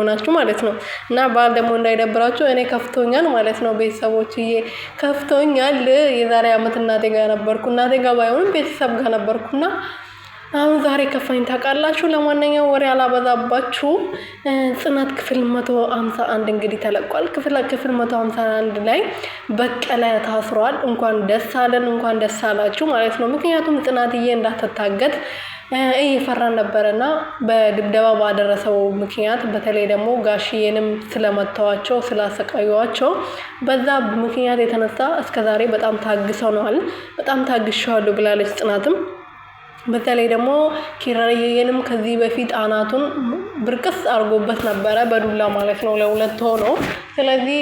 ሆናችሁ ማለት ነው። እና በዓል ደግሞ እንዳይደብራችሁ እኔ ከፍቶኛል ማለት ነው ቤተሰቦችዬ ከፍቶኛል። የዛሬ ዓመት እናቴ ጋር ነበርኩ። እናቴ ጋር ባይሆንም ቤተሰብ ጋር ነበርኩና አሁን ዛሬ ከፋኝ ታውቃላችሁ። ለማንኛውም ወሬ አላበዛባችሁ። ጽናት ክፍል 151 እንግዲህ ተለቋል። ክፍል 151 ላይ በቀለ ታስሯል። እንኳን ደስ አለን፣ እንኳን ደስ አላችሁ ማለት ነው። ምክንያቱም ጽናትዬ እንዳትታገት እየፈራን ነበርና በድብደባ ባደረሰው ምክንያት በተለይ ደግሞ ጋሽዬንም ስለመተዋቸው ስላሰቃዩዋቸው በዛ ምክንያት የተነሳ እስከዛሬ በጣም ታግሰውናል። በጣም ታግሻለሁ ብላለች ጽናትም። በተለይ ደግሞ ኪራዬንም ከዚህ በፊት አናቱን ብርቅስ አርጎበት ነበረ በዱላ ማለት ነው ለሁለት ሆኖ። ስለዚህ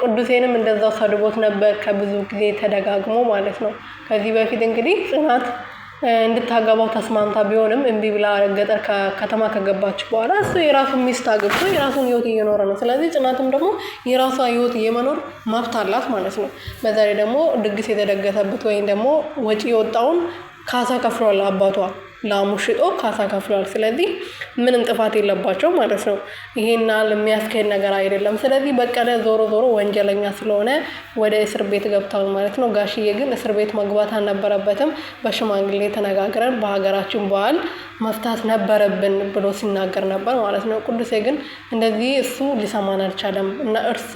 ቅዱሴንም እንደዛው ሰድቦት ነበር ከብዙ ጊዜ ተደጋግሞ ማለት ነው። ከዚህ በፊት እንግዲህ ጽናት እንድታገባው ተስማምታ ቢሆንም እምቢ ብላ ገጠር ከተማ ከገባች በኋላ እሱ የራሱን ሚስት አግብቶ የራሱን ህይወት እየኖረ ነው። ስለዚህ ጽናትም ደግሞ የራሷ ህይወት የመኖር መብት አላት ማለት ነው። በዛ ላይ ደግሞ ድግስ የተደገሰበት ወይም ደግሞ ወጪ የወጣውን ካሳ ከፍሏል አባቷ ላሙ ሽጦ ካሳ ከፍሏል። ስለዚህ ምንም ጥፋት የለባቸው ማለት ነው። ይሄና ለሚያስከድ ነገር አይደለም። ስለዚህ በቀለ ዞሮ ወንጀለኛ ስለሆነ ወደ እስር ቤት ገብቷል ማለት ነው። ጋሽዬ ግን እስር ቤት መግባት አልነበረበትም። በሽማግሌ ተነጋግረን በሀገራችን በዓል መፍታት ነበረብን ብሎ ሲናገር ነበር ማለት ነው። ቅዱሴ ግን እንደዚህ እሱ ሊሰማን አልቻለም እና እርሶ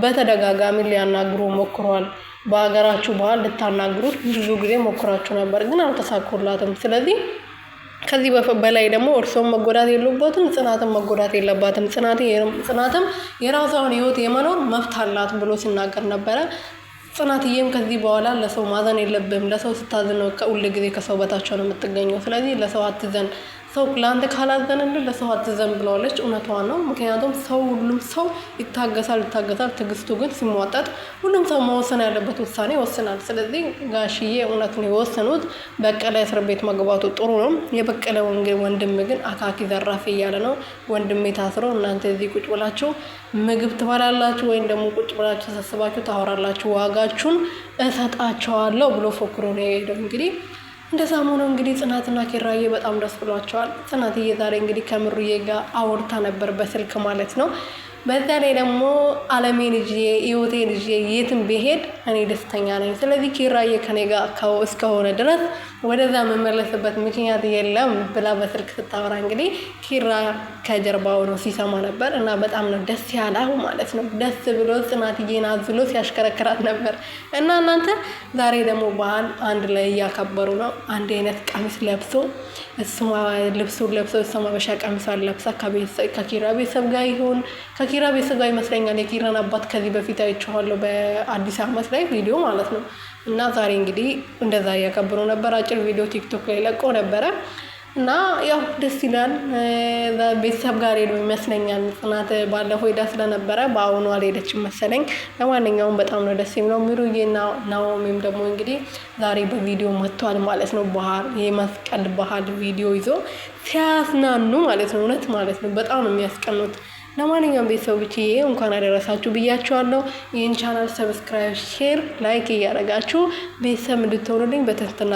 በተደጋጋሚ ሊያናግሩ ሞክሯል። በሀገራችሁ በዓል ልታናግሩት ብዙ ጊዜ ሞክራችሁ ነበር ግን አልተሳኩላትም። ስለዚህ ከዚህ በላይ ደግሞ እርሶም መጎዳት የለበትም፣ ጽናትም መጎዳት የለባትም። ጽናትም የራሷን ህይወት የመኖር መብት አላት ብሎ ሲናገር ነበረ። ጽናትዬም ከዚህ በኋላ ለሰው ማዘን የለብም። ለሰው ስታዝን ነው ሁል ጊዜ ከሰው በታች ነው የምትገኘው። ስለዚህ ለሰው አትዘን፣ ሰው ለአንተ ካላዘነልህ ለሰው አትዘን ብለዋለች። እውነቷን ነው። ምክንያቱም ሁሉም ሰው ይታገሳል። ትዕግስቱ ግን ሲሟጠጥ ሁሉም ሰው መወሰን ያለበት ውሳኔ ይወስናል። ስለዚህ ጋሽዬ እውነት ነው የወሰኑት። በቀለ እስር ቤት መግባቱ ጥሩ ነው። የበቀለ ወንድም ግን አካኪ ዘራፍ እያለ ነው። ወንድሜ ታስሮ እናንተ እዚህ ቁጭ ብላችሁ ምግብ ትበላላችሁ ወይም ደግሞ ቁጭ ብላችሁ ተሰብስባችሁ ታወራላችሁ፣ ዋጋችሁን እሰጣቸዋለሁ ብሎ ፎክሮ ነው የሄደው። እንግዲህ እንደዛም ሆኖ እንግዲህ ጽናትና ኪራዬ በጣም ደስ ብሏቸዋል። ጽናትዬ ዛሬ እንግዲህ ከምሩዬ ጋር አውርታ ነበር በስልክ ማለት ነው። በዛ ላይ ደግሞ አለሜ ልጅ ህይወቴ ልጅ የትም ብሄድ እኔ ደስተኛ ነኝ። ስለዚህ ኪራዬ ከኔ ጋር እስከሆነ ድረስ ወደዛ መመለስበት ምክንያት የለም ብላ በስልክ ስታወራ እንግዲህ ኪራ ከጀርባው ነው ሲሰማ ነበር እና በጣም ነው ደስ ያለው ማለት ነው። ደስ ብሎ ጽናትዬን አዝሎ ሲያሽከረክራት ነበር እና እናንተ ዛሬ ደግሞ በዓል አንድ ላይ እያከበሩ ነው። አንድ አይነት ቀሚስ ለብሶ እሱማ ልብሱን ለብሶ እሷም አበሻ ቀሚሷን ለብሳ ከኪራ ቤተሰብ ጋር ይሁን ከኪራ ቤተሰብ ጋር ይመስለኛል። የኪራን አባት ከዚህ በፊት አይቼዋለሁ በአዲስ ዓመት ላይ ቪዲዮ ማለት ነው። እና ዛሬ እንግዲህ እንደዛ እያከበሩ ነበር። አጭር ቪዲዮ ቲክቶክ ላይ ለቆ ነበረ እና ያው ደስ ይላል። ቤተሰብ ጋር ሄዶ ይመስለኛል። ጽናት ባለፈው ሄዳ ስለነበረ በአሁኑ አልሄደችም መሰለኝ። ለማንኛውም በጣም ነው ደስ የሚለው። ሚሩዬና ናኦሚም ደግሞ እንግዲህ ዛሬ በቪዲዮ መጥቷል ማለት ነው። የመስቀል ባህል ቪዲዮ ይዞ ሲያስናኑ ማለት ነው። እውነት ማለት ነው በጣም ነው የሚያስቀኑት። ለማንኛውም ቤተሰቦቼ እንኳን አደረሳችሁ ብያችኋለሁ። ይህን ቻናል ሰብስክራይብ፣ ሼር፣ ላይክ እያደረጋችሁ ቤተሰብ እንድትሆኑልኝ በትህትና